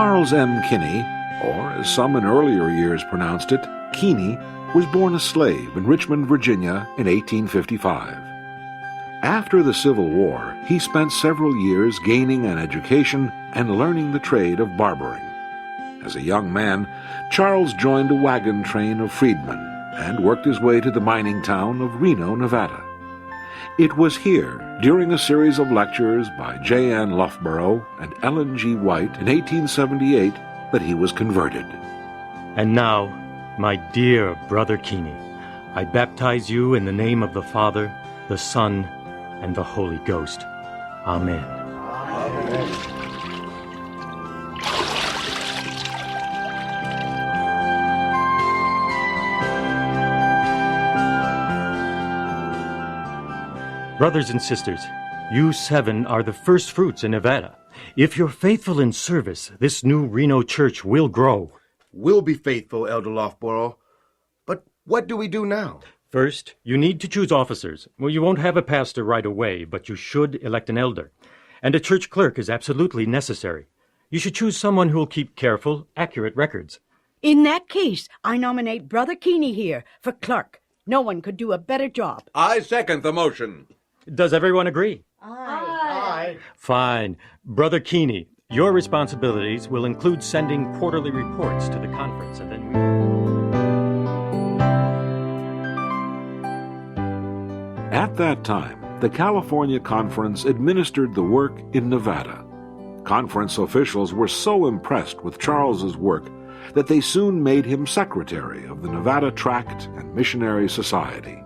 Charles M. Kinney, or as some in earlier years pronounced it, Keeney, was born a slave in Richmond, Virginia in 1855. After the Civil War, he spent several years gaining an education and learning the trade of barbering. As a young man, Charles joined a wagon train of freedmen and worked his way to the mining town of Reno, Nevada. It was here, during a series of lectures by J. N. Loughborough and Ellen G. White in 1878, that he was converted. And now, my dear Brother Keeney, I baptize you in the name of the Father, the Son, and the Holy Ghost. Amen. Amen. Brothers and sisters, you 7 are the first fruits in Nevada. If you're faithful in service, this new Reno church will grow. We'll be faithful, Elder Loughborough. But what do we do now? First, you need to choose officers. Well, you won't have a pastor right away, but you should elect an elder. And a church clerk is absolutely necessary. You should choose someone who will keep careful, accurate records. In that case, I nominate Brother Keeney here for clerk. No one could do a better job. I second the motion. Does everyone agree? Aye. Fine. Brother Keeney, your responsibilities will include sending quarterly reports to the conference, and then At that time, the California Conference administered the work in Nevada. Conference officials were so impressed with Charles's work that they soon made him secretary of the Nevada Tract and Missionary Society.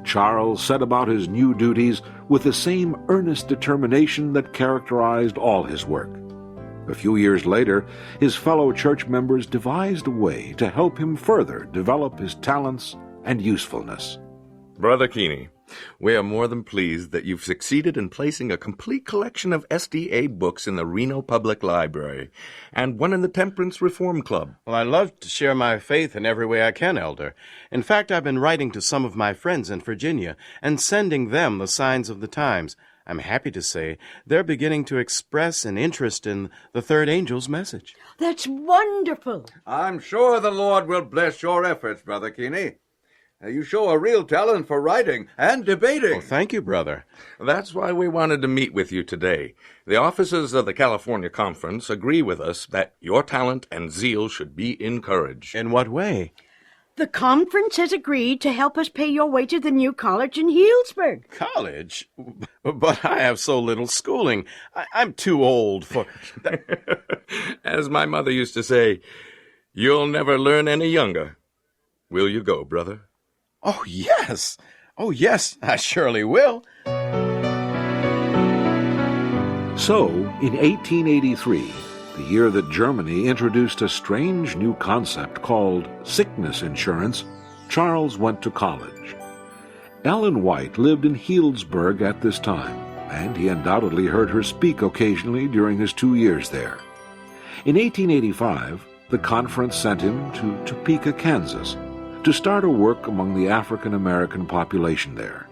Charles set about his new duties with the same earnest determination that characterized all his work. A few years later, his fellow church members devised a way to help him further develop his talents and usefulness. Brother Keeney, we are more than pleased that you've succeeded in placing a complete collection of SDA books in the Reno Public Library and one in the Temperance Reform Club. Well, I love to share my faith in every way I can, Elder. In fact, I've been writing to some of my friends in Virginia and sending them the signs of the times. I'm happy to say they're beginning to express an interest in the third angel's message. That's wonderful. I'm sure the Lord will bless your efforts, Brother Keeney. You show a real talent for writing and debating. Oh, thank you, brother. That's why we wanted to meet with you today. The officers of the California Conference agree with us that your talent and zeal should be encouraged. In what way? The conference has agreed to help us pay your way to the new college in Healdsburg. College? But I have so little schooling. I'm too old for... As my mother used to say, you'll never learn any younger. Will you go, brother? Oh, yes. Oh, yes, I surely will. So, in 1883, the year that Germany introduced a strange new concept called sickness insurance, Charles went to college. Ellen White lived in Healdsburg at this time, and he undoubtedly heard her speak occasionally during his 2 years there. In 1885, the conference sent him to Topeka, Kansas, to start a work among the African-American population there.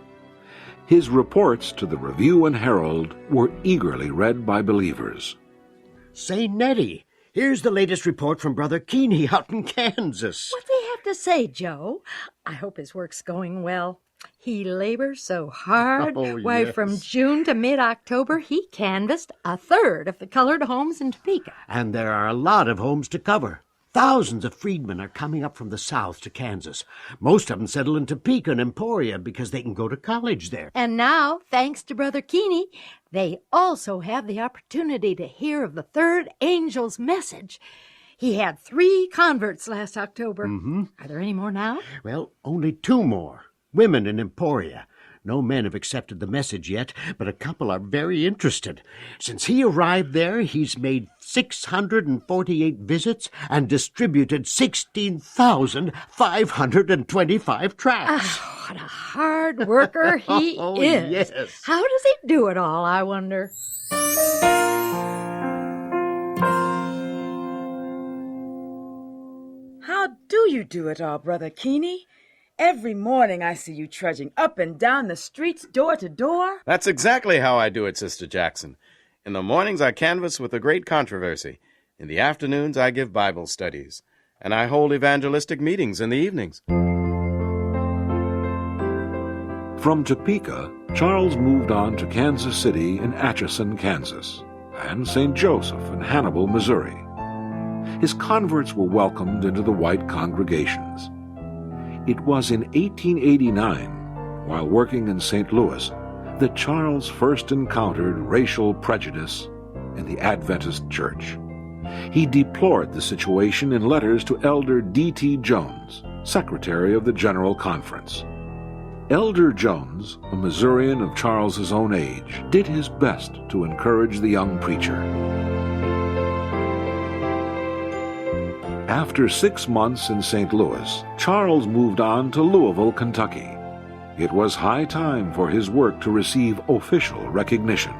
His reports to the Review and Herald were eagerly read by believers. Say, Nettie, here's the latest report from Brother Keeney out in Kansas. What's he have to say, Joe? I hope his work's going well. He labors so hard. Oh, Why, yes. from June to mid-October, he canvassed 1/3 of the colored homes in Topeka. And there are a lot of homes to cover. Thousands of freedmen are coming up from the south to Kansas. Most of them settle in Topeka and Emporia because they can go to college there. And now, thanks to Brother Keeney, they also have the opportunity to hear of the third angel's message. He had 3 converts last October. Mm-hmm. Are there any more now? Well, only 2 more. Women in Emporia. No men have accepted the message yet, but a couple are very interested. Since he arrived there, he's made 648 visits and distributed 16,525 tracts. Oh, what a hard worker he Oh, is. yes. How does he do it all, I wonder? How do you do it all, Brother Keeney? Every morning I see you trudging up and down the streets, door to door. That's exactly how I do it, Sister Jackson. In the mornings I canvass with a great controversy. In the afternoons, I give Bible studies, and I hold evangelistic meetings in the evenings. From Topeka, Charles moved on to Kansas City and Atchison, Kansas, and St. Joseph in Hannibal, Missouri. His converts were welcomed into the white congregations. It was in 1889, while working in St. Louis, that Charles first encountered racial prejudice in the Adventist Church. He deplored the situation in letters to Elder D.T. Jones, Secretary of the General Conference. Elder Jones, a Missourian of Charles's own age, did his best to encourage the young preacher. After 6 months in St. Louis, Charles moved on to Louisville, Kentucky. It was high time for his work to receive official recognition.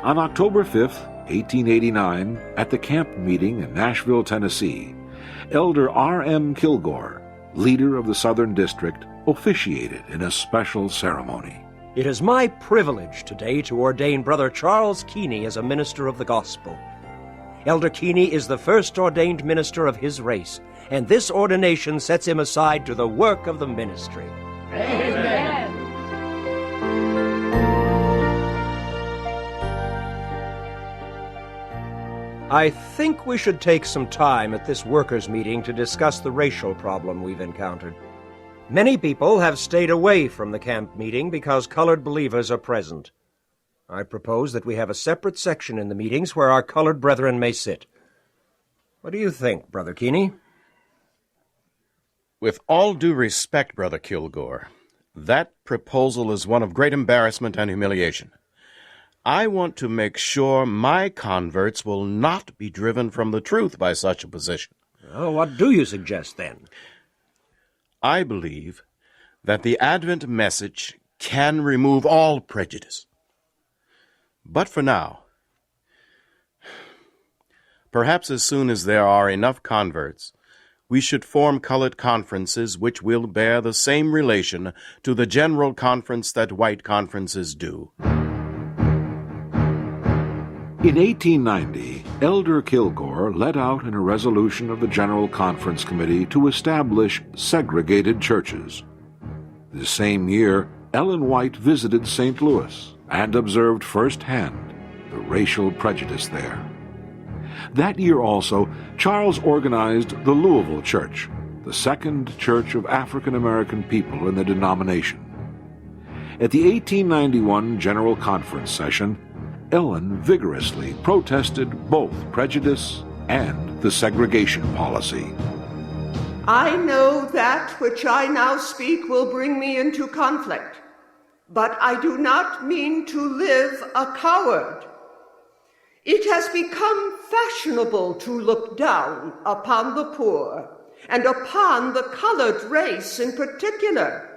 On October 5th, 1889, at the camp meeting in Nashville, Tennessee, Elder R.M. Kilgore, leader of the Southern District, officiated in a special ceremony. It is my privilege today to ordain Brother Charles Keeney as a minister of the gospel. Elder Keeney is the first ordained minister of his race, and this ordination sets him aside to the work of the ministry. Amen. I think we should take some time at this workers' meeting to discuss the racial problem we've encountered. Many people have stayed away from the camp meeting because colored believers are present. I propose that we have a separate section in the meetings where our colored brethren may sit. What do you think, Brother Keeney? With all due respect, Brother Kilgore, that proposal is one of great embarrassment and humiliation. I want to make sure my converts will not be driven from the truth by such a position. Well, what do you suggest, then? I believe that the Advent message can remove all prejudice. But for now, perhaps as soon as there are enough converts, we should form colored conferences which will bear the same relation to the general conference that white conferences do. In 1890, Elder Kilgore led out in a resolution of the General Conference Committee to establish segregated churches. The same year, Ellen White visited St. Louis and observed firsthand the racial prejudice there. That year also, Charles organized the Louisville Church, the second church of African American people in the denomination. At the 1891 General Conference session, Ellen vigorously protested both prejudice and the segregation policy. I know that which I now speak will bring me into conflict, but I do not mean to live a coward. It has become fashionable to look down upon the poor and upon the colored race in particular.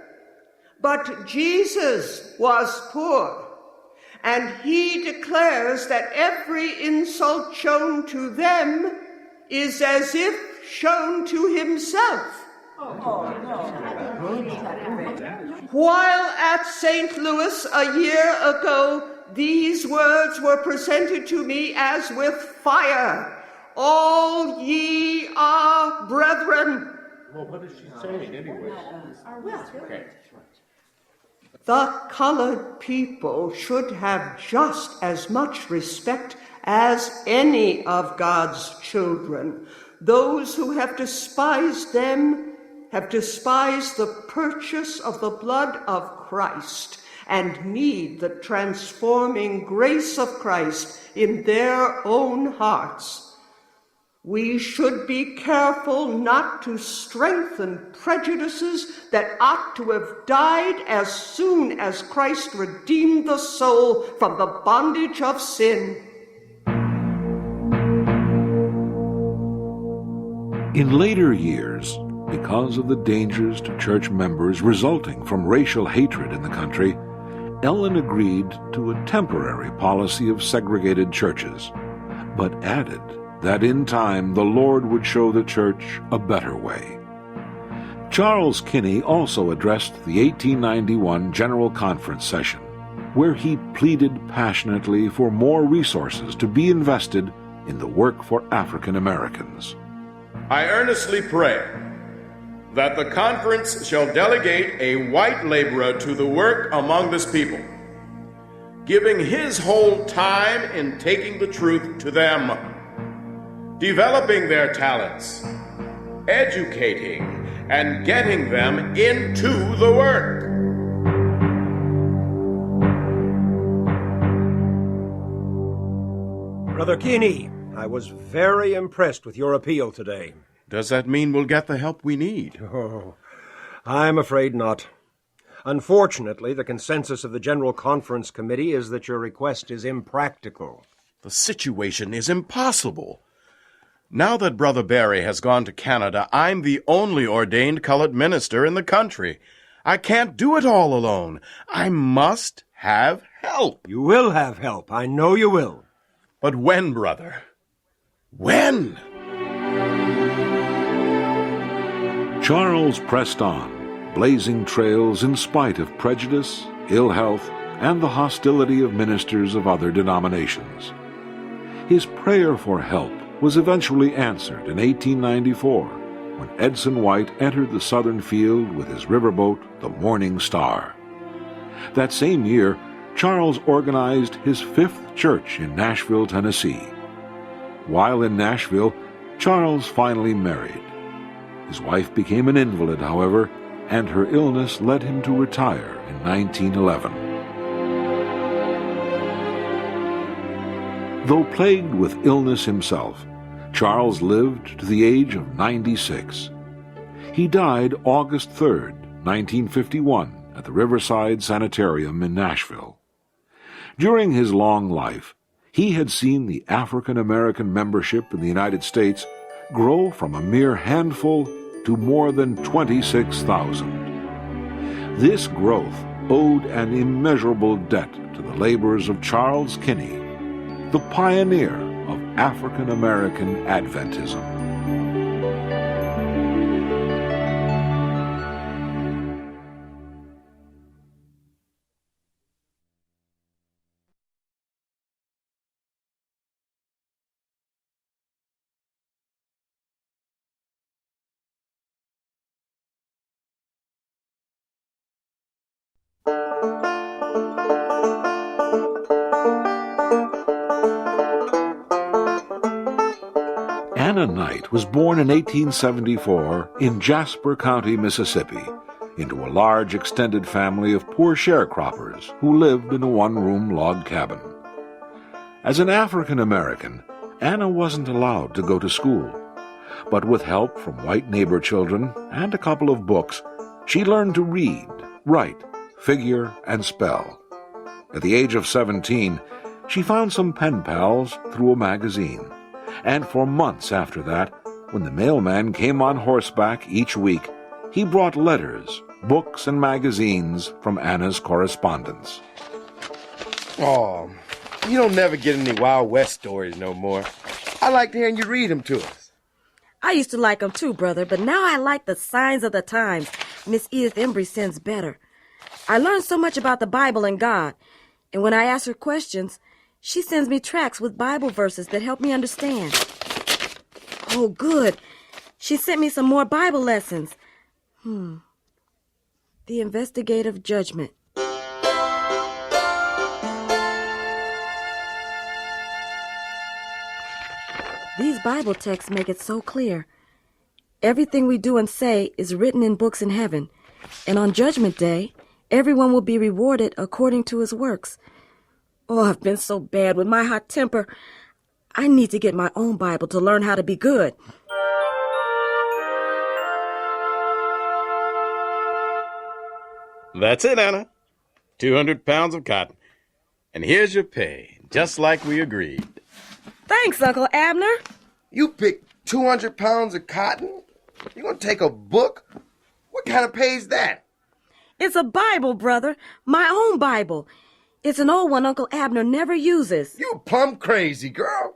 But Jesus was poor, and he declares that every insult shown to them is as if shown to himself. While at St. Louis a year ago, these words were presented to me as with fire. All ye are brethren. Well, what is she saying anyway? Okay. The colored people should have just as much respect as any of God's children. Those who have despised them have despised the purchase of the blood of Christ and need the transforming grace of Christ in their own hearts. We should be careful not to strengthen prejudices that ought to have died as soon as Christ redeemed the soul from the bondage of sin. In later years, because of the dangers to church members resulting from racial hatred in the country, Ellen agreed to a temporary policy of segregated churches, but added that in time the Lord would show the church a better way. Charles Kinney also addressed the 1891 General Conference session, where he pleaded passionately for more resources to be invested in the work for African Americans. I earnestly pray that the conference shall delegate a white laborer to the work among this people, giving his whole time in taking the truth to them, developing their talents, educating, and getting them into the work. Brother Keeney, I was very impressed with your appeal today. Does that mean we'll get the help we need? Oh, I'm afraid not. Unfortunately, the consensus of the General Conference Committee is that your request is impractical. The situation is impossible. Now that Brother Barry has gone to Canada, I'm the only ordained colored minister in the country. I can't do it all alone. I must have help. You will have help. I know you will. But when, brother? When? Charles pressed on, blazing trails in spite of prejudice, ill health, and the hostility of ministers of other denominations. His prayer for help was eventually answered in 1894, when Edson White entered the southern field with his riverboat, the Morning Star. That same year, Charles organized his 5th church in Nashville, Tennessee. While in Nashville, Charles finally married. His wife became an invalid, however, and her illness led him to retire in 1911. Though plagued with illness himself, Charles lived to the age of 96. He died August 3, 1951, at the Riverside Sanitarium in Nashville. During his long life, he had seen the African American membership in the United States grow from a mere handful to more than 26,000. This growth owed an immeasurable debt to the labors of Charles Kinney, the pioneer of African American Adventism. Anna Knight was born in 1874 in Jasper County, Mississippi, into a large extended family of poor sharecroppers who lived in a one-room log cabin. As an African American, Anna wasn't allowed to go to school, but with help from white neighbor children and a couple of books, she learned to read, write, figure, and spell. At the age of 17, she found some pen pals through a magazine. And for months after that, when the mailman came on horseback each week, he brought letters, books, and magazines from Anna's correspondence. Oh, you don't never get any Wild West stories no more. I like hearing you read them to us. I used to like them too, brother, but now I like the Signs of the Times Miss Edith Embry sends better. I learned so much about the Bible and God, and when I ask her questions, she sends me tracts with Bible verses that help me understand. Oh, good. She sent me some more Bible lessons. The Investigative Judgment. These Bible texts make it so clear. Everything we do and say is written in books in heaven, and on Judgment Day, everyone will be rewarded according to his works. Oh, I've been so bad with my hot temper. I need to get my own Bible to learn how to be good. That's it, Anna. 200 pounds of cotton. And here's your pay, just like we agreed. Thanks, Uncle Abner. You picked 200 pounds of cotton? You gonna take a book? What kind of pay is that? It's a Bible, brother. My own Bible. It's an old one Uncle Abner never uses. You plumb crazy, girl.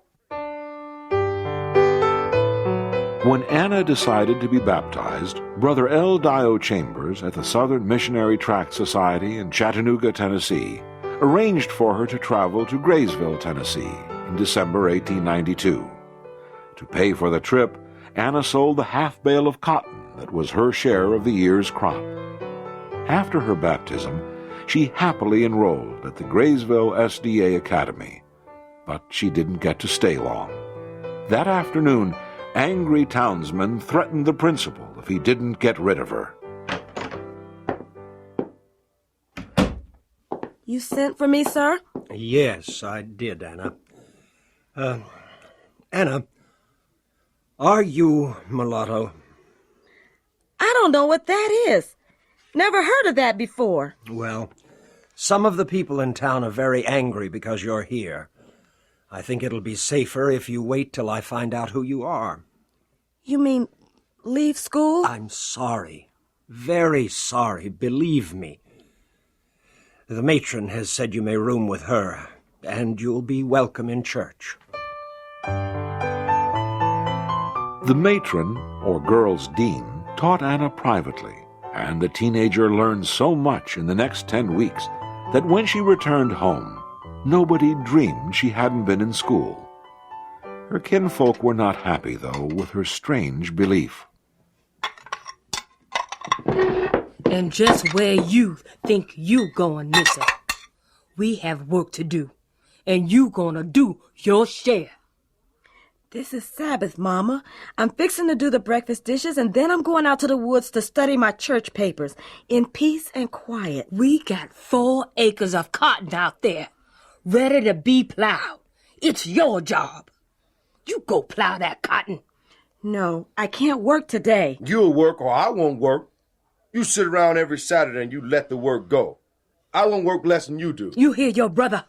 When Anna decided to be baptized, Brother L. Dio Chambers at the Southern Missionary Tract Society in Chattanooga, Tennessee, arranged for her to travel to Graysville, Tennessee, in in December 1892. To pay for the trip, Anna sold the half bale of cotton that was her share of the year's crop. After her baptism, she happily enrolled at the Graysville SDA Academy, but she didn't get to stay long. That afternoon, angry townsmen threatened the principal if he didn't get rid of her. You sent for me, sir? Yes, I did, Anna. Anna, are you mulatto? I don't know what that is. Never heard of that before. Well, some of the people in town are very angry because you're here. I think it'll be safer if you wait till I find out who you are. You mean leave school? I'm sorry. Very sorry, believe me. The matron has said you may room with her, and you'll be welcome in church. The matron, or girl's dean, taught Anna privately, and the teenager learned so much in the next 10 weeks that when she returned home, nobody dreamed she hadn't been in school. Her kinfolk were not happy, though, with her strange belief. And just where you think you going, Missy, we have work to do, and you gonna do your share. This is Sabbath, Mama. I'm fixing to do the breakfast dishes, and then I'm going out to the woods to study my church papers in peace and quiet. We got 4 acres of cotton out there, ready to be plowed. It's your job. You go plow that cotton. No, I can't work today. You'll work or I won't work. You sit around every Saturday and you let the work go. I won't work less than you do. You hear your brother?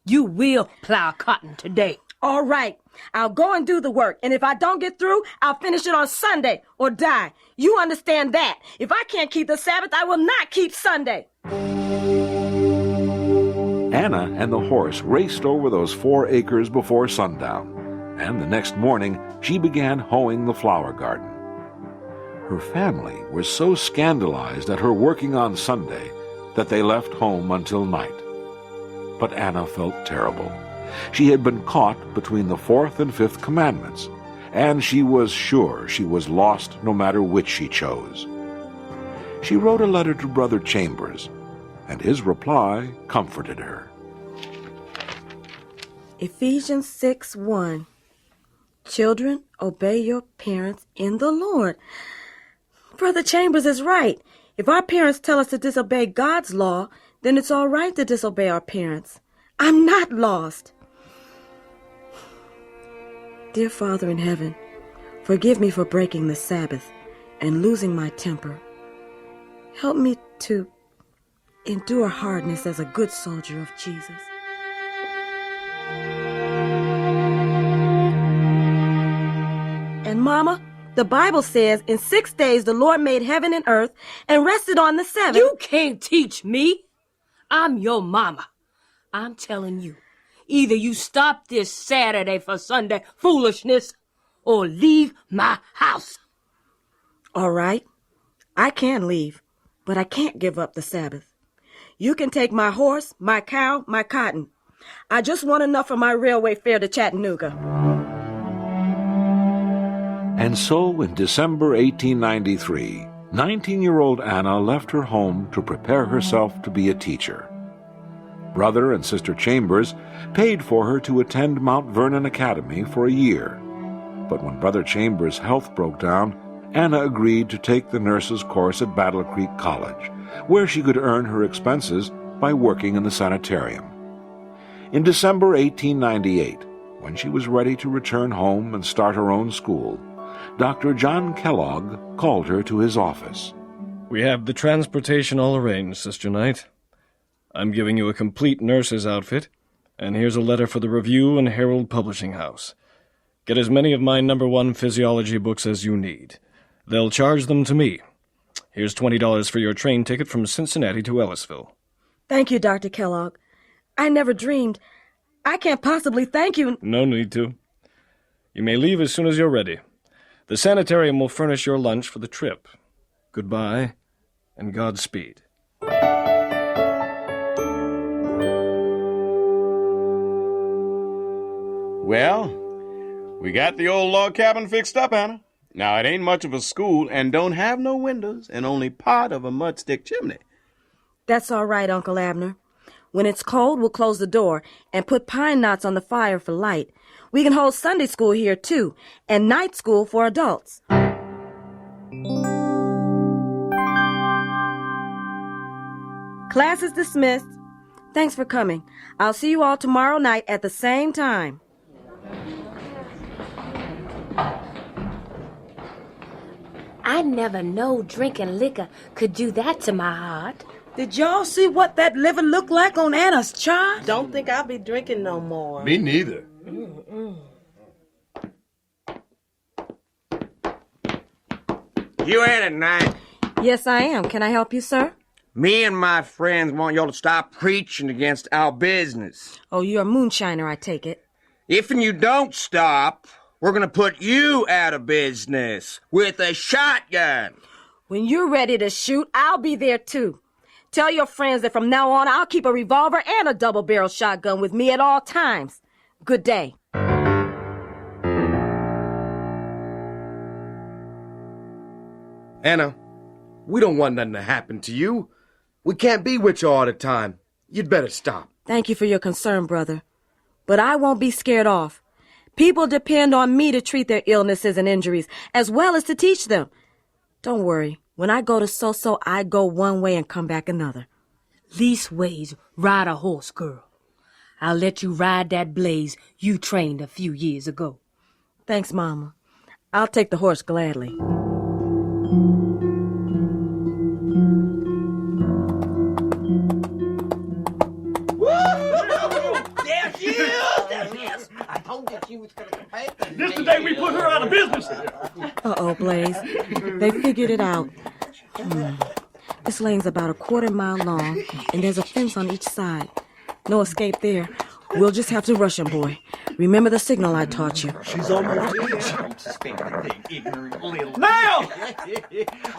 You will plow cotton today. All right, I'll go and do the work, and if I don't get through, I'll finish it on Sunday or die. You understand that? If I can't keep the Sabbath, I will not keep Sunday. Anna and the horse raced over those 4 acres before sundown, and the next morning she began hoeing the flower garden. Her family was so scandalized at her working on Sunday that they left home until night. But Anna felt terrible. She had been caught between the 4th and 5th commandments, and she was sure she was lost no matter which she chose. She wrote a letter to Brother Chambers, and his reply comforted her. Ephesians 6:1. Children, obey your parents in the Lord. Brother Chambers is right. If our parents tell us to disobey God's law, then it's all right to disobey our parents. I'm not lost. Dear Father in heaven, forgive me for breaking the Sabbath and losing my temper. Help me to endure hardness as a good soldier of Jesus. And Mama, the Bible says in 6 days the Lord made heaven and earth and rested on the 7th. You can't teach me. I'm your mama. I'm telling you, either you stop this Saturday for Sunday foolishness or leave my house. All right, I can leave, but I can't give up the Sabbath. You can take my horse, my cow, my cotton. I just want enough for my railway fare to Chattanooga. And so in December 1893, 19-year-old Anna left her home to prepare herself to be a teacher. Brother and Sister Chambers paid for her to attend Mount Vernon Academy for a year. But when Brother Chambers' health broke down, Anna agreed to take the nurse's course at Battle Creek College, where she could earn her expenses by working in the sanitarium. In December 1898, when she was ready to return home and start her own school, Dr. John Kellogg called her to his office. We have the transportation all arranged, Sister Knight. I'm giving you a complete nurse's outfit, and here's a letter for the Review and Herald Publishing House. Get as many of my #1 physiology books as you need. They'll charge them to me. Here's $20 for your train ticket from Cincinnati to Ellisville. Thank you, Dr. Kellogg. I never dreamed. I can't possibly thank you. No need to. You may leave as soon as you're ready. The sanitarium will furnish your lunch for the trip. Goodbye, and Godspeed. Well, we got the old log cabin fixed up, Anna. Now, it ain't much of a school and don't have no windows and only part of a mudstick chimney. That's all right, Uncle Abner. When it's cold, we'll close the door and put pine knots on the fire for light. We can hold Sunday school here, too, and night school for adults. Class is dismissed. Thanks for coming. I'll see you all tomorrow night at the same time. I never know drinking liquor could do that to my heart. Did y'all see what that liver looked like on Anna's chart? Don't think I'll be drinking no more. Me neither. You Anna tonight? Yes, I am. Can I help you, sir? Me and my friends want y'all to stop preaching against our business. Oh, you're a moonshiner, I take it. If you don't stop, we're going to put you out of business with a shotgun. When you're ready to shoot, I'll be there, too. Tell your friends that from now on, I'll keep a revolver and a double-barrel shotgun with me at all times. Good day. Anna, we don't want nothing to happen to you. We can't be with you all the time. You'd better stop. Thank you for your concern, brother. But I won't be scared off. People depend on me to treat their illnesses and injuries, as well as to teach them. Don't worry. When I go to So-So, I go one way and come back another. Leastways, ride a horse, girl. I'll let you ride that blaze you trained a few years ago. Thanks, Mama. I'll take the horse gladly. There she is! There she is! I told you she was going to come back. This is the day we put her out of business. Uh-oh, Blaze. They figured it out. This lane's about a quarter mile long, and there's a fence on each side. No escape there. We'll just have to rush him, boy. Remember the signal I taught you. She's almost here. Don't suspect a thing, ignorant little... Now!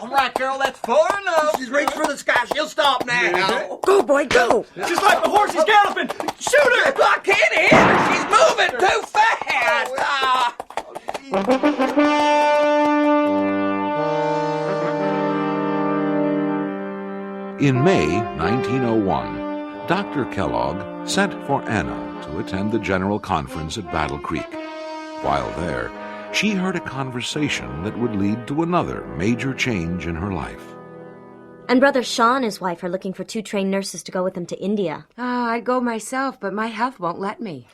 All right, girl, that's far enough. She's reached for the sky. She'll stop now. Go, boy, go! Just like the horse is galloping. Shoot her! I can't hit her. She's moving too fast. In May 1901, Dr. Kellogg sent for Anna to attend the General Conference at Battle Creek. While there, she heard a conversation that would lead to another major change in her life. And Brother Shaw and his wife are looking for 2 trained nurses to go with them to India. I'd go myself, but my health won't let me.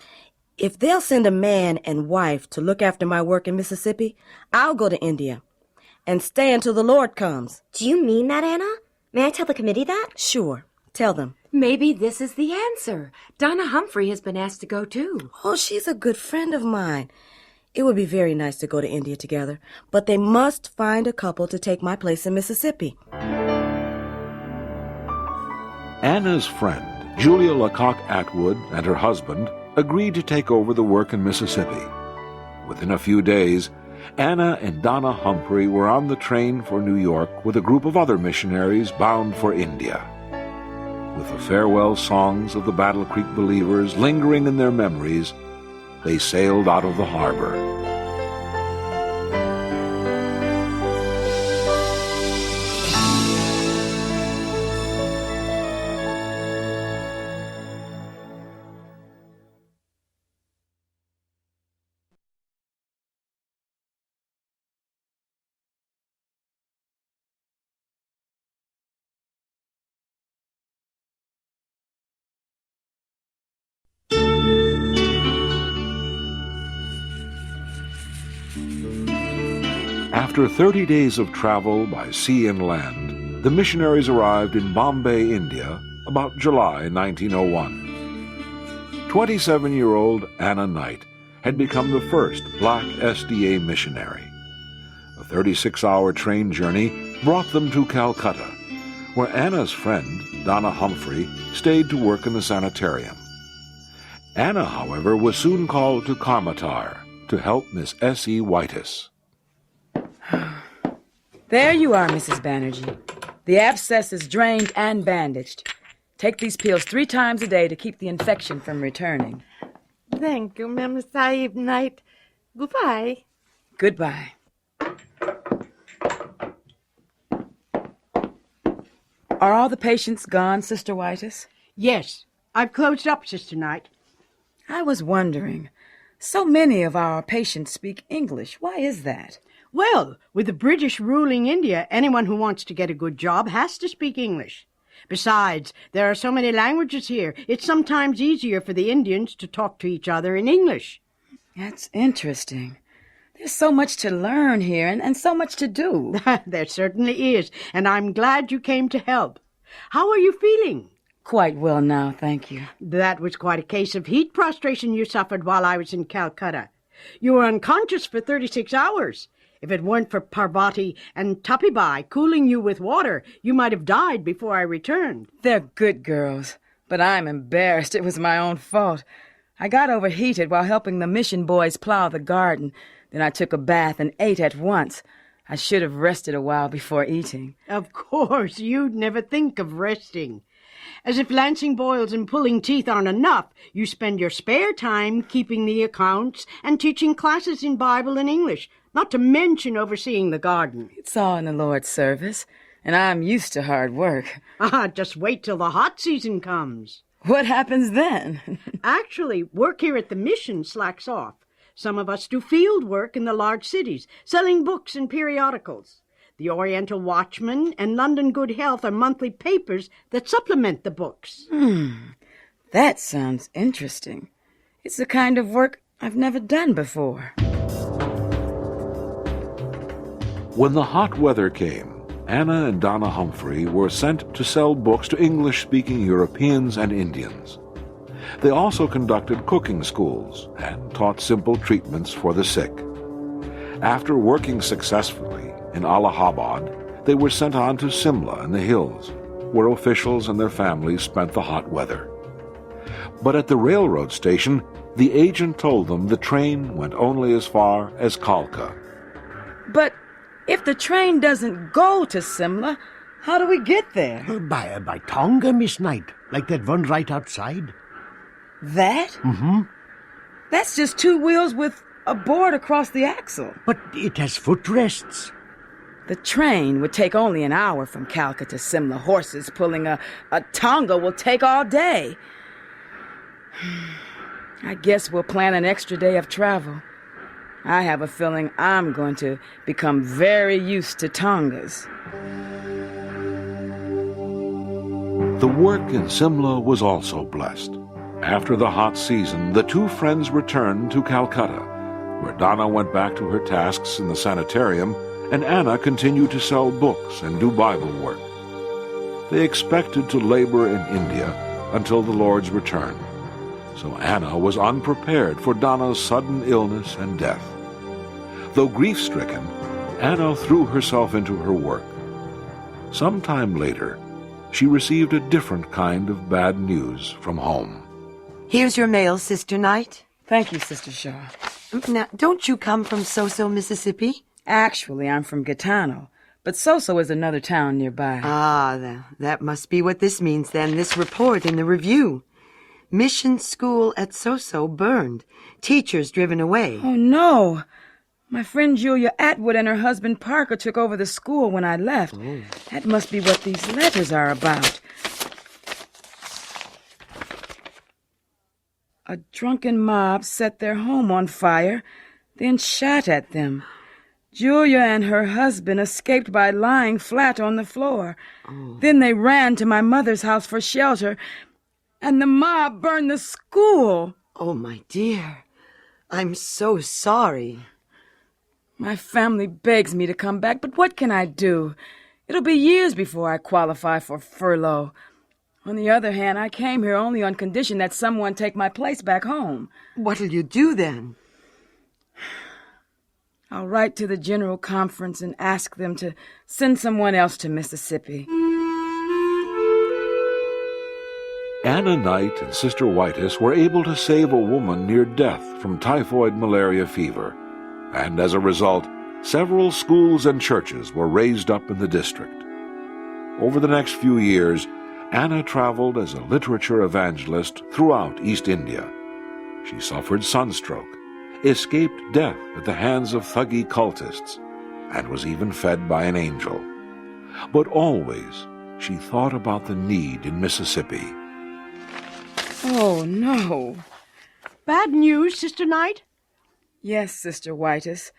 If they'll send a man and wife to look after my work in Mississippi, I'll go to India and stay until the Lord comes. Do you mean that, Anna? May I tell the committee that? Sure. Tell them. Maybe this is the answer. Donna Humphrey has been asked to go, too. Oh, she's a good friend of mine. It would be very nice to go to India together, but they must find a couple to take my place in Mississippi. Anna's friend, Julia Lecoq Atwood, and her husband agreed to take over the work in Mississippi. Within a few days, Anna and Donna Humphrey were on the train for New York with a group of other missionaries bound for India. With the farewell songs of the Battle Creek believers lingering in their memories, they sailed out of the harbor. After 30 days of travel by sea and land, the missionaries arrived in Bombay, India, about July 1901. 27-year-old Anna Knight had become the first black SDA missionary. A 36-hour train journey brought them to Calcutta, where Anna's friend, Donna Humphrey, stayed to work in the sanitarium. Anna, however, was soon called to Karmatar to help Miss S.E. Whitus. There you are, Mrs. Banerjee. The abscess is drained and bandaged. Take these pills 3 times a day to keep the infection from returning. Thank you, Mem Sahib Knight. Goodbye. Goodbye. Are all the patients gone, Sister Whitus? Yes, I've closed up, Sister Knight. I was wondering, so many of our patients speak English. Why is that? Well, with the British ruling India, anyone who wants to get a good job has to speak English. Besides, there are so many languages here, it's sometimes easier for the Indians to talk to each other in English. That's interesting. There's so much to learn here and so much to do. There certainly is, and I'm glad you came to help. How are you feeling? Quite well now, thank you. That was quite a case of heat prostration you suffered while I was in Calcutta. You were unconscious for 36 hours. If it weren't for Parvati and Tapibai cooling you with water, you might have died before I returned. They're good girls, but I'm embarrassed. It was my own fault. I got overheated while helping the mission boys plow the garden. Then I took a bath and ate at once. I should have rested a while before eating. Of course, you'd never think of resting. As if lancing boils and pulling teeth aren't enough, you spend your spare time keeping the accounts and teaching classes in Bible and English, not to mention overseeing the garden. It's all in the Lord's service, and I'm used to hard work. Just wait till the hot season comes. What happens then? Actually, work here at the mission slacks off. Some of us do field work in the large cities, selling books and periodicals. The Oriental Watchman and London Good Health are monthly papers that supplement the books. That sounds interesting. It's the kind of work I've never done before. When the hot weather came, Anna and Donna Humphrey were sent to sell books to English-speaking Europeans and Indians. They also conducted cooking schools and taught simple treatments for the sick. After working successfully in Allahabad, they were sent on to Simla in the hills, where officials and their families spent the hot weather. But at the railroad station, the agent told them the train went only as far as Kalka. But if the train doesn't go to Simla, how do we get there? By Tonga, Miss Knight, like that one right outside. That? Mm-hmm. That's just two wheels with a board across the axle. But it has footrests. The train would take only an hour from Calcutta to Simla. Horses pulling a Tonga will take all day. I guess we'll plan an extra day of travel. I have a feeling I'm going to become very used to Tongas. The work in Simla was also blessed. After the hot season, the two friends returned to Calcutta, where Donna went back to her tasks in the sanitarium, and Anna continued to sell books and do Bible work. They expected to labor in India until the Lord's return, so Anna was unprepared for Donna's sudden illness and death. Though grief-stricken, Anna threw herself into her work. Sometime later, she received a different kind of bad news from home. Here's your mail, Sister Knight. Thank you, Sister Shaw. Now, don't you come from Soso, Mississippi? Actually, I'm from Gitano, but Soso is another town nearby. That must be what this means, then, this report in the review. Mission school at Soso burned. Teachers driven away. Oh, no. My friend Julia Atwood and her husband Parker took over the school when I left. Oh. That must be what these letters are about. A drunken mob set their home on fire, then shot at them. Julia and her husband escaped by lying flat on the floor. Then they ran to my mother's house for shelter, and the mob burned the school. Oh, my dear. I'm so sorry. My family begs me to come back, but what can I do? It'll be years before I qualify for furlough. On the other hand, I came here only on condition that someone take my place back home. What'll you do then? I'll write to the General Conference and ask them to send someone else to Mississippi. Anna Knight and Sister Whitus were able to save a woman near death from typhoid malaria fever, and as a result, several schools and churches were raised up in the district. Over the next few years, Anna traveled as a literature evangelist throughout East India. She suffered sunstroke, escaped death at the hands of thuggy cultists, and was even fed by an angel. But always she thought about the need in Mississippi. Oh, no. Bad news, Sister Knight? Yes, Sister Whitus.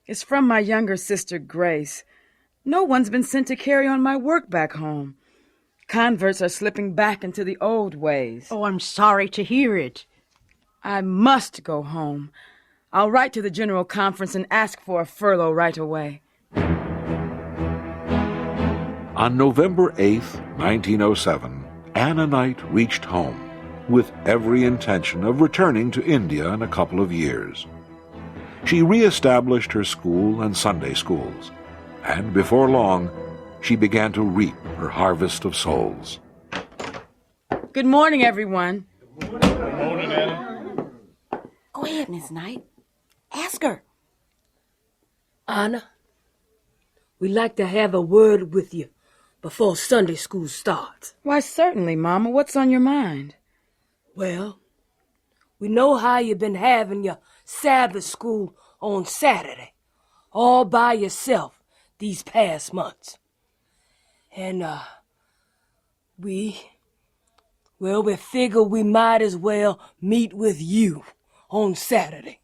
It's from my younger sister, Grace. No one's been sent to carry on my work back home. Converts are slipping back into the old ways. Oh, I'm sorry to hear it. I must go home. I'll write to the General Conference and ask for a furlough right away. On November 8th, 1907, Anna Knight reached home, with every intention of returning to India in a couple of years. She re-established her school and Sunday schools, and before long, she began to reap her harvest of souls. Good morning, everyone. Good morning, Anna. Go ahead, Miss Knight. Ask her. Anna, we'd like to have a word with you before Sunday school starts. Why, certainly, Mama. What's on your mind? Well, we know how you've been having your Sabbath school on Saturday, all by yourself these past months. And, we figure we might as well meet with you on Saturday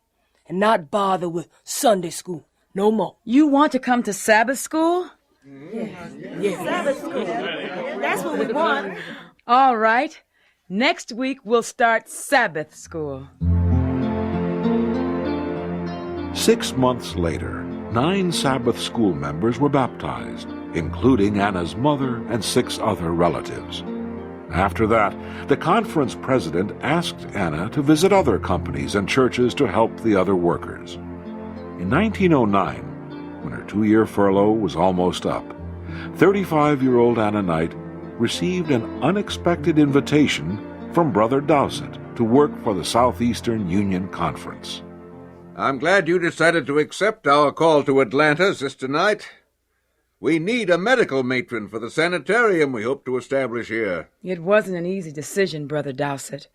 and not bother with Sunday school no more. You want to come to Sabbath school? Yeah. Sabbath school. That's what we want. All right. Next week we'll start Sabbath school. 6 months later, 9 Sabbath school members were baptized, including Anna's mother and 6 other relatives. After that, the conference president asked Anna to visit other companies and churches to help the other workers. In 1909, when her 2-year furlough was almost up, 35-year-old Anna Knight received an unexpected invitation from Brother Dowsett to work for the Southeastern Union Conference. I'm glad you decided to accept our call to Atlanta, Sister Knight. We need a medical matron for the sanitarium we hope to establish here. It wasn't an easy decision, Brother Dowsett.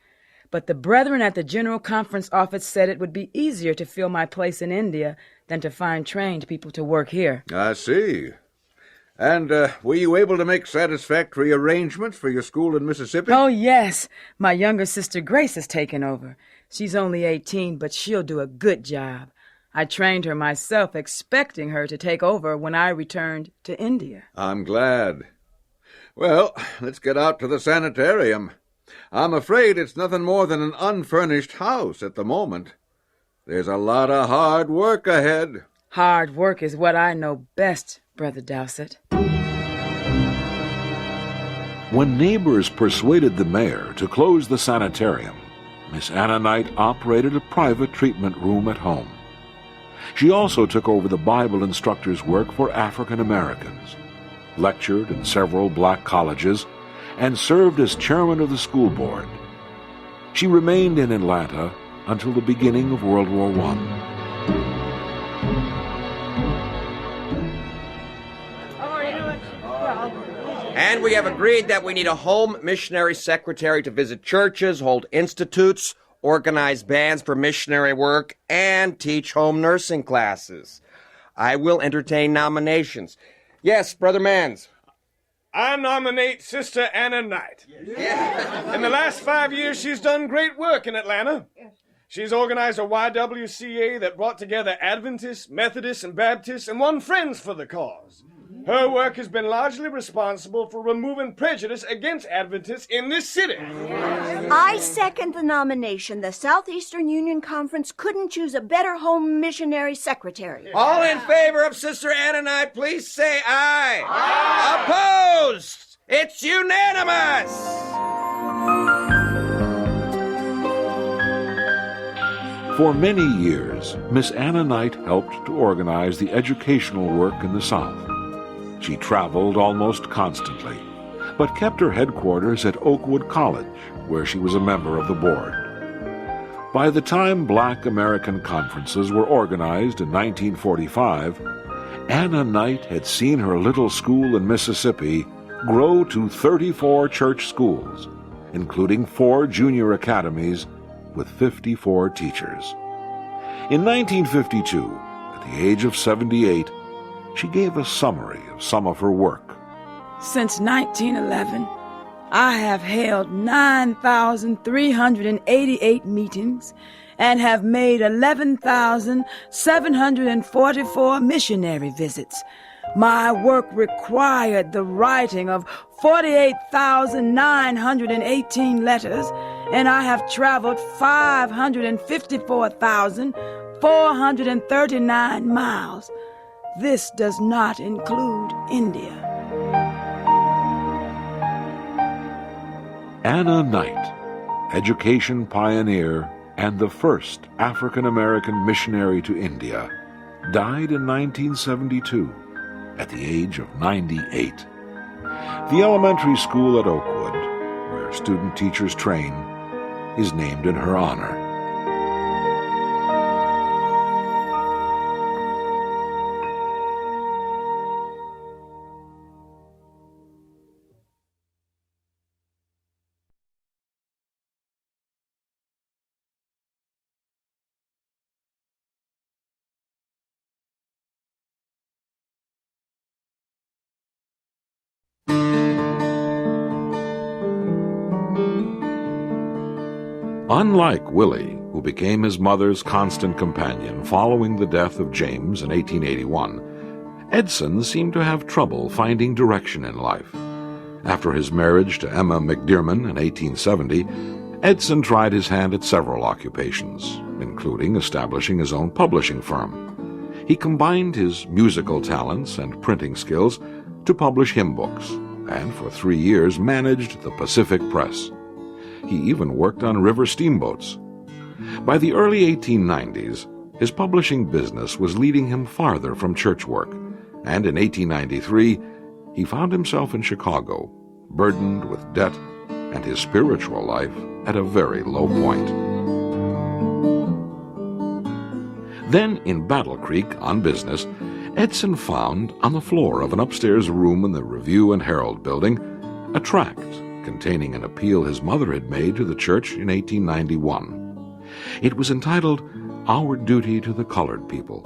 But the brethren at the General Conference office said it would be easier to fill my place in India than to find trained people to work here. I see. And were you able to make satisfactory arrangements for your school in Mississippi? Oh, yes. My younger sister Grace has taken over. She's only 18, but she'll do a good job. I trained her myself, expecting her to take over when I returned to India. I'm glad. Well, let's get out to the sanitarium. I'm afraid it's nothing more than an unfurnished house at the moment. There's a lot of hard work ahead. Hard work is what I know best, Brother Dowsett. When neighbors persuaded the mayor to close the sanitarium, Miss Anna Knight operated a private treatment room at home. She also took over the Bible instructor's work for African Americans, lectured in several black colleges, and served as chairman of the school board. She remained in Atlanta until the beginning of World War I. And we have agreed that we need a home missionary secretary to visit churches, hold institutes, organize bands for missionary work, and teach home nursing classes. I will entertain nominations. Yes, Brother Mans. I nominate Sister Anna Knight. In the last 5 years, she's done great work in Atlanta. She's organized a YWCA that brought together Adventists, Methodists, and Baptists and won friends for the cause. Her work has been largely responsible for removing prejudice against Adventists in this city. I second the nomination. The Southeastern Union Conference couldn't choose a better home missionary secretary. All in favor of Sister Anna Knight, please say aye. Aye. Opposed? It's unanimous. For many years, Miss Anna Knight helped to organize the educational work in the South. She traveled almost constantly, but kept her headquarters at Oakwood College, where she was a member of the board. By the time Black American conferences were organized in 1945, Anna Knight had seen her little school in Mississippi grow to 34 church schools, including 4 junior academies with 54 teachers. In 1952, at the age of 78, she gave a summary of some of her work. Since 1911, I have held 9,388 meetings and have made 11,744 missionary visits. My work required the writing of 48,918 letters, and I have traveled 554,439 miles. This does not include India. Anna Knight, education pioneer and the first African-American missionary to India, died in 1972 at the age of 98. The elementary school at Oakwood, where student teachers train, is named in her honor. Unlike Willie, who became his mother's constant companion following the death of James in 1881, Edson seemed to have trouble finding direction in life. After his marriage to Emma McDearman in 1870, Edson tried his hand at several occupations, including establishing his own publishing firm. He combined his musical talents and printing skills to publish hymn books, and for 3 years managed the Pacific Press. He even worked on river steamboats. By the early 1890s, his publishing business was leading him farther from church work, and in 1893, he found himself in Chicago, burdened with debt and his spiritual life at a very low point. Then, in Battle Creek, on business, Edson found, on the floor of an upstairs room in the Review and Herald building, a tract containing an appeal his mother had made to the church in 1891. It was entitled, Our Duty to the Colored People.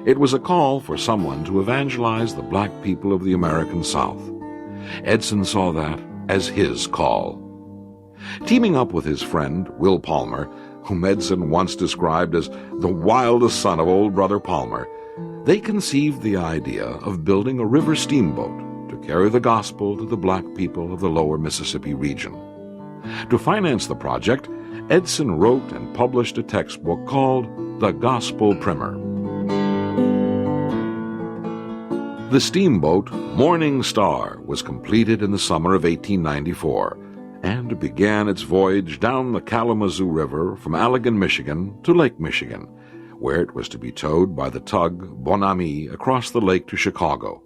It was a call for someone to evangelize the black people of the American South. Edson saw that as his call. Teaming up with his friend, Will Palmer, whom Edson once described as the wildest son of old Brother Palmer, they conceived the idea of building a river steamboat to carry the gospel to the black people of the lower Mississippi region. To finance the project, Edson wrote and published a textbook called The Gospel Primer. The steamboat Morning Star was completed in the summer of 1894 and began its voyage down the Kalamazoo River from Allegan, Michigan to Lake Michigan, where it was to be towed by the tug Bon Ami across the lake to Chicago.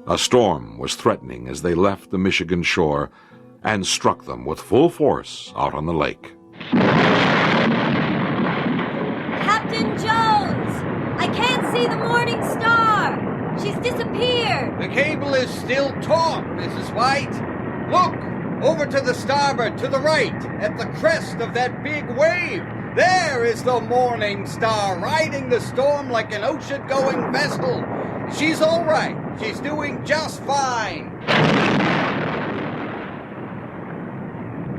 A storm was threatening as they left the Michigan shore and struck them with full force out on the lake. Captain Jones! I can't see the Morning Star! She's disappeared! The cable is still taut, Mrs. White. Look! Over to the starboard, to the right, at the crest of that big wave. There is the Morning Star, riding the storm like an ocean-going vessel. She's all right. She's doing just fine.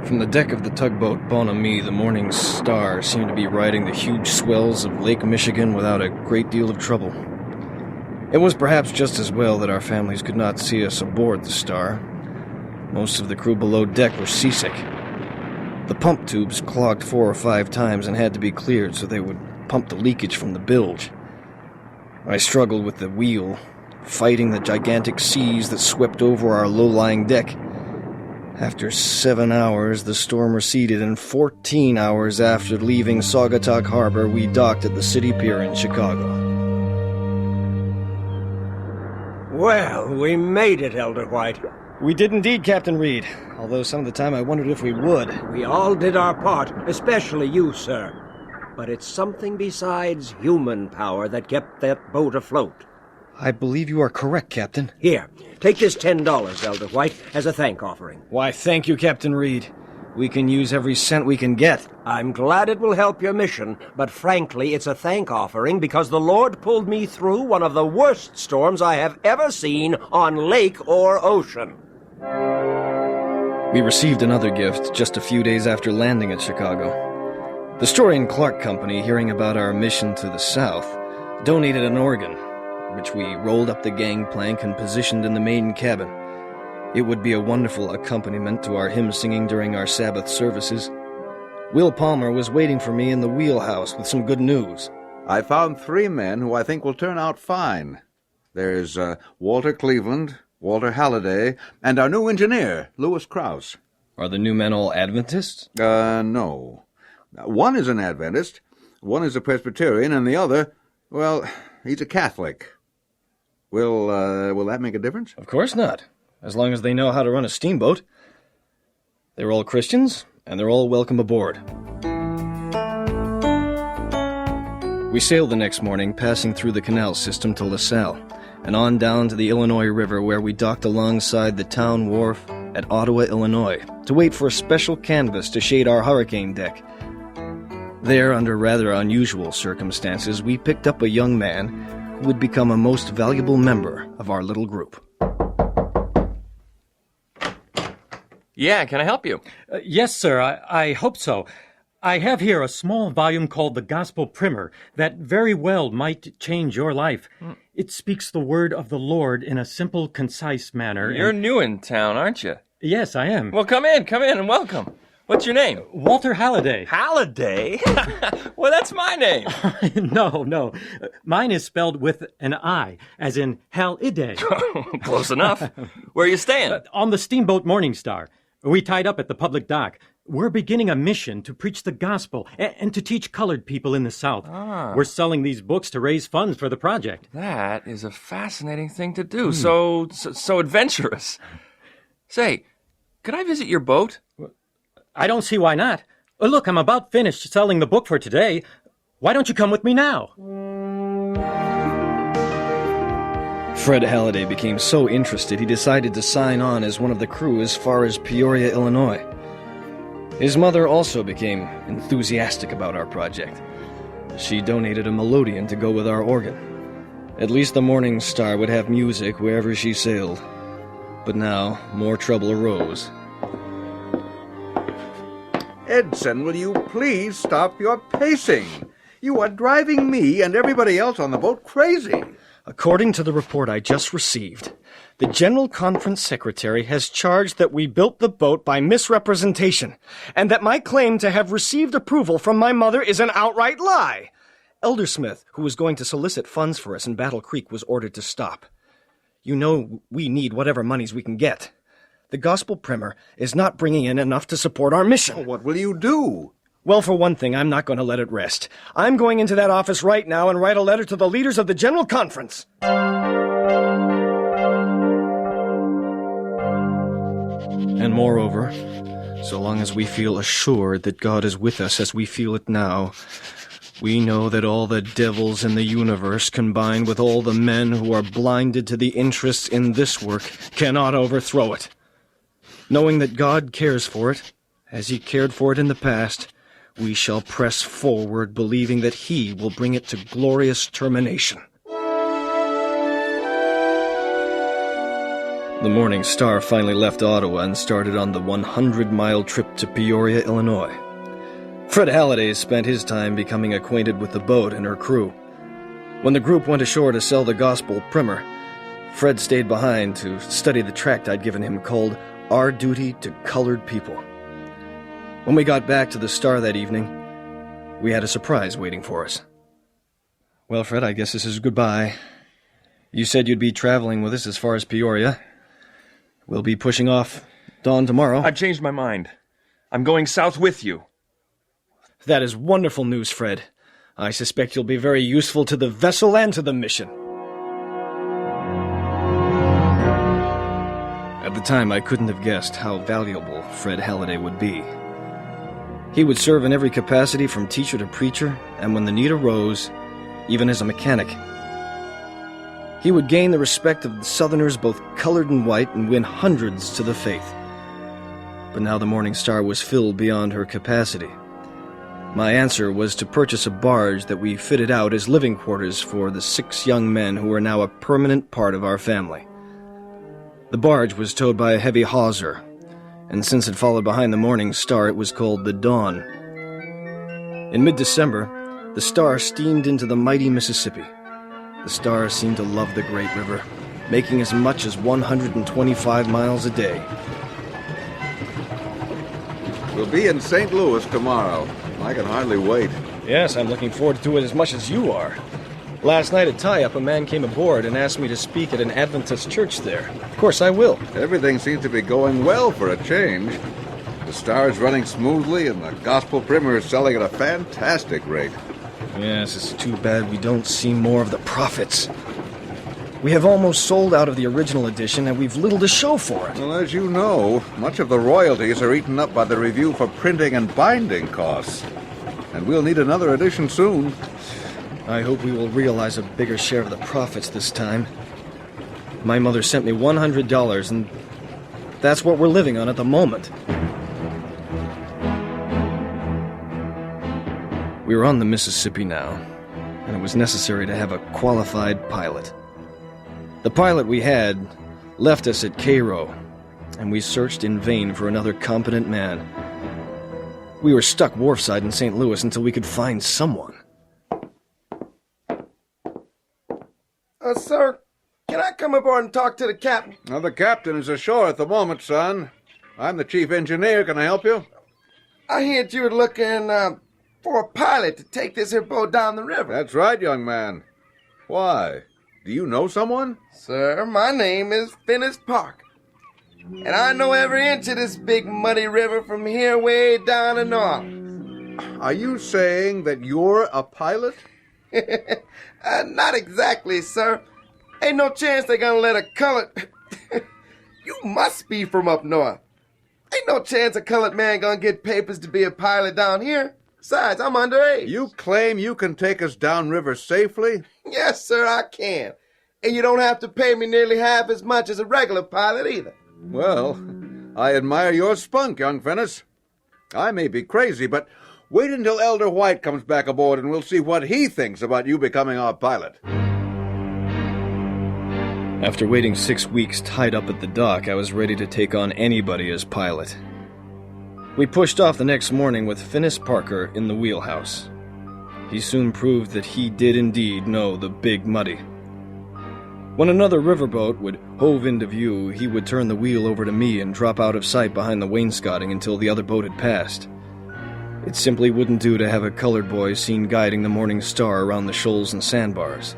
From the deck of the tugboat Bon Ami, the Morning Star seemed to be riding the huge swells of Lake Michigan without a great deal of trouble. It was perhaps just as well that our families could not see us aboard the Star. Most of the crew below deck were seasick. The pump tubes clogged 4 or 5 times and had to be cleared so they would pump the leakage from the bilge. I struggled with the wheel, fighting the gigantic seas that swept over our low-lying deck. After 7 hours, the storm receded, and 14 hours after leaving Saugatuck Harbor, we docked at the city pier in Chicago. Well, we made it, Elder White. We did indeed, Captain Reed, although some of the time I wondered if we would. We all did our part, especially you, sir. But it's something besides human power that kept that boat afloat. I believe you are correct, Captain. Here, take this $10, Elder White, as a thank offering. Why, thank you, Captain Reed. We can use every cent we can get. I'm glad it will help your mission, but frankly, it's a thank offering because the Lord pulled me through one of the worst storms I have ever seen on lake or ocean. We received another gift just a few days after landing at Chicago. The Story and Clark Company, hearing about our mission to the south, donated an organ, which we rolled up the gangplank and positioned in the main cabin. It would be a wonderful accompaniment to our hymn singing during our Sabbath services. Will Palmer was waiting for me in the wheelhouse with some good news. I found 3 men who I think will turn out fine. There's Walter Cleveland, Walter Halliday, and our new engineer, Louis Krause. Are the new men all Adventists? No. One is an Adventist, one is a Presbyterian, and the other, well, he's a Catholic. Will that make a difference? Of course not, as long as they know how to run a steamboat. They're all Christians, and they're all welcome aboard. We sailed the next morning, passing through the canal system to LaSalle, and on down to the Illinois River, where we docked alongside the town wharf at Ottawa, Illinois, to wait for a special canvas to shade our hurricane deck. There, under rather unusual circumstances, we picked up a young man who would become a most valuable member of our little group. Yeah, can I help you? Yes, sir, I hope so. I have here a small volume called The Gospel Primer that very well might change your life. It speaks the word of the Lord in a simple, concise manner. You're new in town, aren't you? Yes, I am. Well, come in, and welcome. What's your name? Walter Halliday. Halliday? Well, that's my name. No. Mine is spelled with an I, as in Halliday. Close enough. Where are you staying? On the steamboat Morning Star. We tied up at the public dock. We're beginning a mission to preach the gospel and to teach colored people in the South. We're selling these books to raise funds for the project. That is a fascinating thing to do. So adventurous. Say, could I visit your boat? I don't see why not. Look, I'm about finished selling the book for today. Why don't you come with me now? Fred Halliday became so interested he decided to sign on as one of the crew as far as Peoria, Illinois. His mother also became enthusiastic about our project. She donated a melodeon to go with our organ. At least the Morning Star would have music wherever she sailed. But now, more trouble arose. Edson, will you please stop your pacing? You are driving me and everybody else on the boat crazy. According to the report I just received, the General Conference Secretary has charged that we built the boat by misrepresentation, and that my claim to have received approval from my mother is an outright lie. Elder Smith, who was going to solicit funds for us in Battle Creek, was ordered to stop. You know we need whatever monies we can get. The Gospel Primer is not bringing in enough to support our mission. What will you do? Well, for one thing, I'm not going to let it rest. I'm going into that office right now and write a letter to the leaders of the General Conference. And moreover, so long as we feel assured that God is with us as we feel it now, we know that all the devils in the universe, combined with all the men who are blinded to the interests in this work, cannot overthrow it. Knowing that God cares for it, as he cared for it in the past, we shall press forward, believing that he will bring it to glorious termination. The Morning Star finally left Ottawa and started on the 100-mile trip to Peoria, Illinois. Fred Halliday spent his time becoming acquainted with the boat and her crew. When the group went ashore to sell the Gospel Primer, Fred stayed behind to study the tract I'd given him called Our Duty to Colored People. When we got back to the Star that evening, we had a surprise waiting for us. Well, Fred, I guess this is goodbye. You said you'd be traveling with us as far as Peoria. We'll be pushing off dawn tomorrow. I've changed my mind. I'm going south with you. That is wonderful news, Fred. I suspect you'll be very useful to the vessel and to the mission. At the time, I couldn't have guessed how valuable Fred Halliday would be. He would serve in every capacity from teacher to preacher, and when the need arose, even as a mechanic. He would gain the respect of the Southerners, both colored and white, and win hundreds to the faith. but now the Morning Star was filled beyond her capacity. My answer was to purchase a barge that we fitted out as living quarters for the 6 young men who are now a permanent part of our family. The barge was towed by a heavy hawser, and since it followed behind the Morning Star, it was called the Dawn. In mid-December, the Star steamed into the mighty Mississippi. The Star seemed to love the great river, making as much as 125 miles a day. We'll be in St. Louis tomorrow. I can hardly wait. Yes, I'm looking forward to it as much as you are. Last night at tie-up, a man came aboard and asked me to speak at an Adventist church there. Of course I will. Everything seems to be going well for a change. The Star's running smoothly, and the Gospel Primer is selling at a fantastic rate. Yes, it's too bad we don't see more of the profits. We have almost sold out of the original edition, and we've little to show for it. Well, as you know, much of the royalties are eaten up by the review for printing and binding costs. And we'll need another edition soon. I hope we will realize a bigger share of the profits this time. My mother sent me $100, and that's what we're living on at the moment. We were on the Mississippi now, and it was necessary to have a qualified pilot. The pilot we had left us at Cairo, and we searched in vain for another competent man. We were stuck wharfside in St. Louis until we could find someone. Sir, can I come aboard and talk to the captain? Now, the captain is ashore at the moment, son. I'm the chief engineer. Can I help you? I heard you were looking for a pilot to take this here boat down the river. That's right, young man. Why? Do you know someone? Sir, my name is Phineas Parker. And I know every inch of this big muddy river from here way down to north. Are you saying that you're a pilot? Not exactly, sir. Ain't no chance they're gonna let a colored... You must be from up north. Ain't no chance a colored man gonna get papers to be a pilot down here. Besides, I'm underage. You claim you can take us downriver safely? Yes, sir, I can. And you don't have to pay me nearly half as much as a regular pilot either. Well, I admire your spunk, young Phineas. I may be crazy, but wait until Elder White comes back aboard and we'll see what he thinks about you becoming our pilot. After waiting 6 weeks tied up at the dock, I was ready to take on anybody as pilot. We pushed off the next morning with Phineas Parker in the wheelhouse. He soon proved that he did indeed know the Big Muddy. When another riverboat would hove into view, he would turn the wheel over to me and drop out of sight behind the wainscoting until the other boat had passed. It simply wouldn't do to have a colored boy seen guiding the Morning Star around the shoals and sandbars.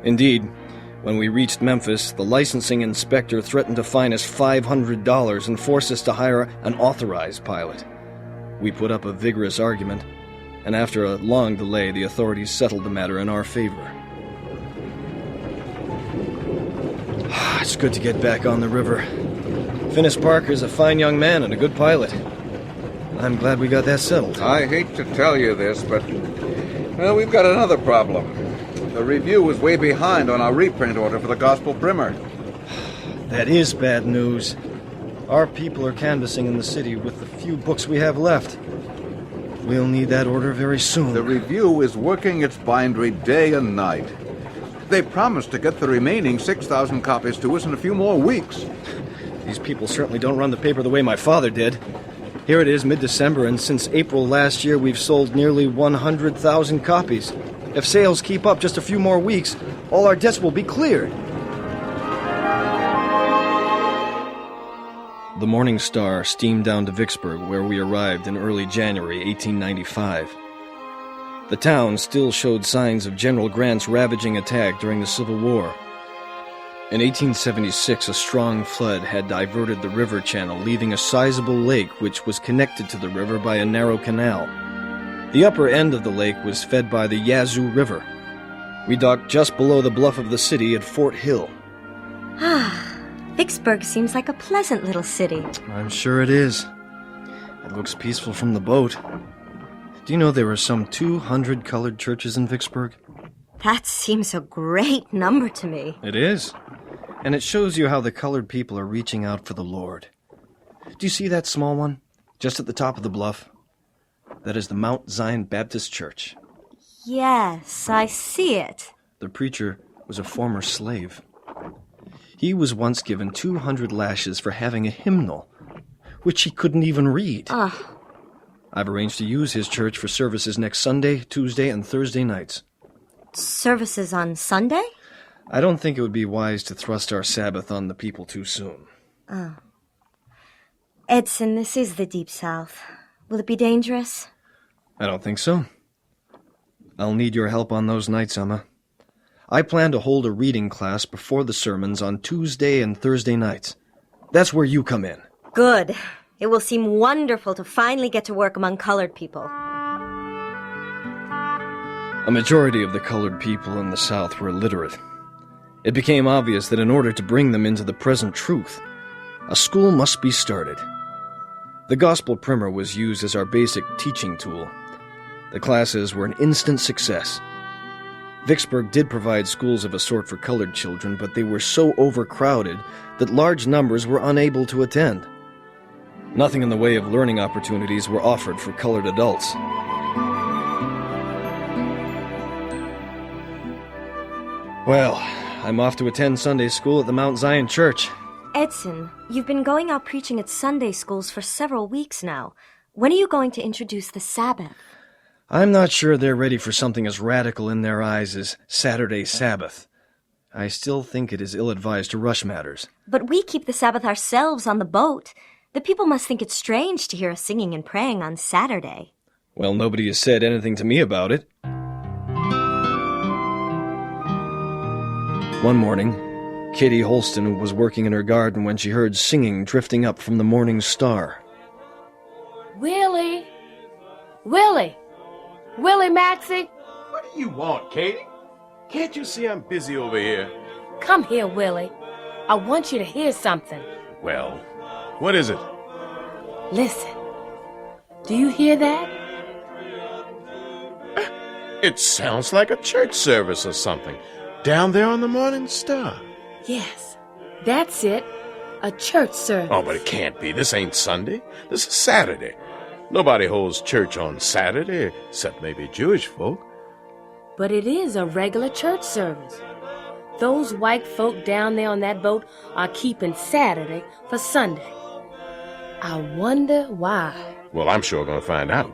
Indeed, when we reached Memphis, the licensing inspector threatened to fine us $500 and force us to hire an authorized pilot. We put up a vigorous argument, and after a long delay, the authorities settled the matter in our favor. It's good to get back on the river. Phineas Parker's a fine young man and a good pilot. I'm glad we got that settled. I hate to tell you this, but, well, we've got another problem. The review is way behind on our reprint order for the Gospel Primer. That is bad news. Our people are canvassing in the city with the few books we have left. We'll need that order very soon. The review is working its bindery day and night. They promised to get the remaining 6,000 copies to us in a few more weeks. These people certainly don't run the paper the way my father did. Here it is, mid-December, and since April last year, we've sold nearly 100,000 copies. If sales keep up just a few more weeks, all our debts will be cleared. The Morning Star steamed down to Vicksburg, where we arrived in early January 1895. The town still showed signs of General Grant's ravaging attack during the Civil War. In 1876, a strong flood had diverted the river channel, leaving a sizable lake which was connected to the river by a narrow canal. The upper end of the lake was fed by the Yazoo River. We docked just below the bluff of the city at Fort Hill. Vicksburg seems like a pleasant little city. I'm sure it is. It looks peaceful from the boat. Do you know there are some 200 colored churches in Vicksburg? That seems a great number to me. It is. And it shows you how the colored people are reaching out for the Lord. Do you see that small one, just at the top of the bluff? That is the Mount Zion Baptist Church. Yes, I see it. The preacher was a former slave. He was once given 200 lashes for having a hymnal, which he couldn't even read. I've arranged to use his church for services next Sunday, Tuesday, and Thursday nights. Services on Sunday? I don't think it would be wise to thrust our Sabbath on the people too soon. Oh. Edson, this is the Deep South. Will it be dangerous? I don't think so. I'll need your help on those nights, Emma. I plan to hold a reading class before the sermons on Tuesday and Thursday nights. That's where you come in. Good. It will seem wonderful to finally get to work among colored people. A majority of the colored people in the South were illiterate. It became obvious that in order to bring them into the present truth, a school must be started. The gospel primer was used as our basic teaching tool. The classes were an instant success. Vicksburg did provide schools of a sort for colored children, but they were so overcrowded that large numbers were unable to attend. Nothing in the way of learning opportunities were offered for colored adults. Well, I'm off to attend Sunday school at the Mount Zion Church. Edson, you've been going out preaching at Sunday schools for several weeks now. When are you going to introduce the Sabbath? I'm not sure they're ready for something as radical in their eyes as Saturday Sabbath. I still think it is ill-advised to rush matters. But we keep the Sabbath ourselves on the boat. The people must think it's strange to hear us singing and praying on Saturday. Well, nobody has said anything to me about it. One morning, Katie Holston was working in her garden when she heard singing drifting up from the morning star. Willie! Willie! Willie Maxie! What do you want, Katie? Can't you see I'm busy over here? Come here, Willie. I want you to hear something. Well, what is it? Listen. Do you hear that? It sounds like a church service or something. Down there on the Morning Star. Yes, that's it. A church service. Oh, but it can't be. This ain't Sunday. This is Saturday. Nobody holds church on Saturday, except maybe Jewish folk. But it is a regular church service. Those white folk down there on that boat are keeping Saturday for Sunday. I wonder why. Well, I'm sure going to find out.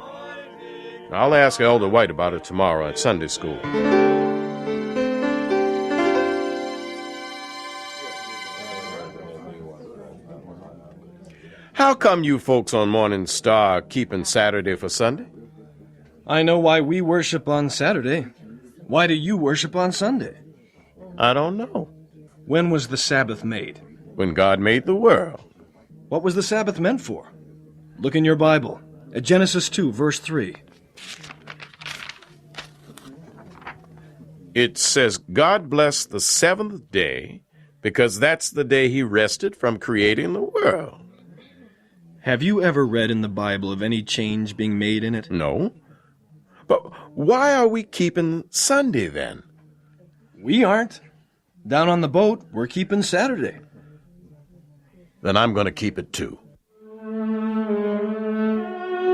I'll ask Elder White about it tomorrow at Sunday school. How come you folks on Morning Star are keeping Saturday for Sunday? I know why we worship on Saturday. Why do you worship on Sunday? I don't know. When was the Sabbath made? When God made the world. What was the Sabbath meant for? Look in your Bible, at Genesis 2, verse 3. It says, God blessed the seventh day because that's the day he rested from creating the world. Have you ever read in the Bible of any change being made in it? No. But why are we keeping Sunday then? We aren't. Down on the boat, we're keeping Saturday. Then I'm going to keep it too.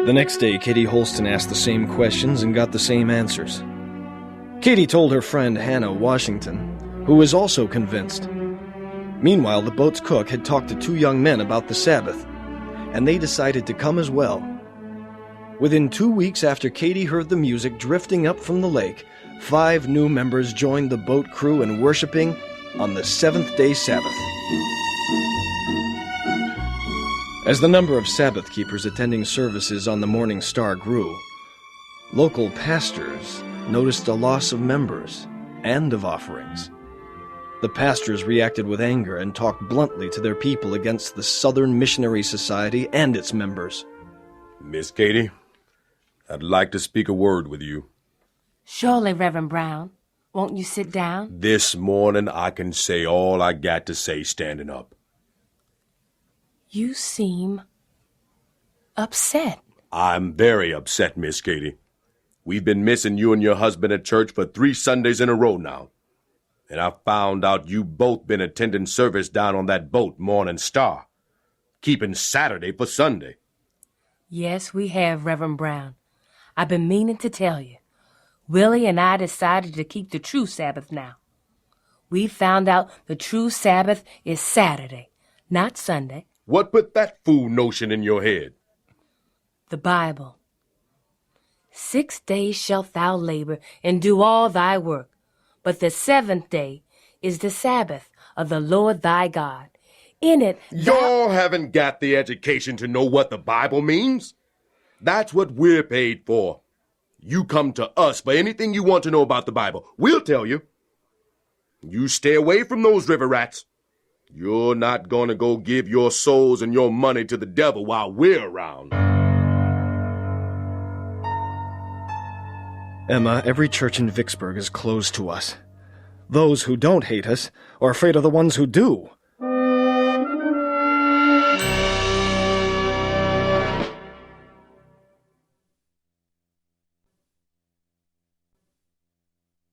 The next day, Katie Holston asked the same questions and got the same answers. Katie told her friend Hannah Washington, who was also convinced. Meanwhile, the boat's cook had talked to two young men about the Sabbath, and they decided to come as well. Within 2 weeks after Katie heard the music drifting up from the lake, 5 new members joined the boat crew in worshiping on the Seventh-day Sabbath. As the number of Sabbath keepers attending services on the Morning Star grew, local pastors noticed a loss of members and of offerings. The pastors reacted with anger and talked bluntly to their people against the Southern Missionary Society and its members. Miss Katie, I'd like to speak a word with you. Surely, Reverend Brown. Won't you sit down? This morning I can say all I got to say standing up. You seem upset. I'm very upset, Miss Katie. We've been missing you and your husband at church for 3 Sundays in a row now. And I found out you both been attending service down on that boat, Morning Star. keeping Saturday for Sunday. Yes, we have, Reverend Brown. I've been meaning to tell you. Willie and I decided to keep the true Sabbath now. We found out the true Sabbath is Saturday, not Sunday. What put that fool notion in your head? The Bible. 6 days shalt thou labor and do all thy work, but the seventh day is the Sabbath of the Lord thy God. In it, Y'all haven't got the education to know what the Bible means. That's what we're paid for. You come to us for anything you want to know about the Bible. We'll tell you. You stay away from those river rats. You're not going to go give your souls and your money to the devil while we're around. Emma, every church in Vicksburg is closed to us. Those who don't hate us are afraid of the ones who do.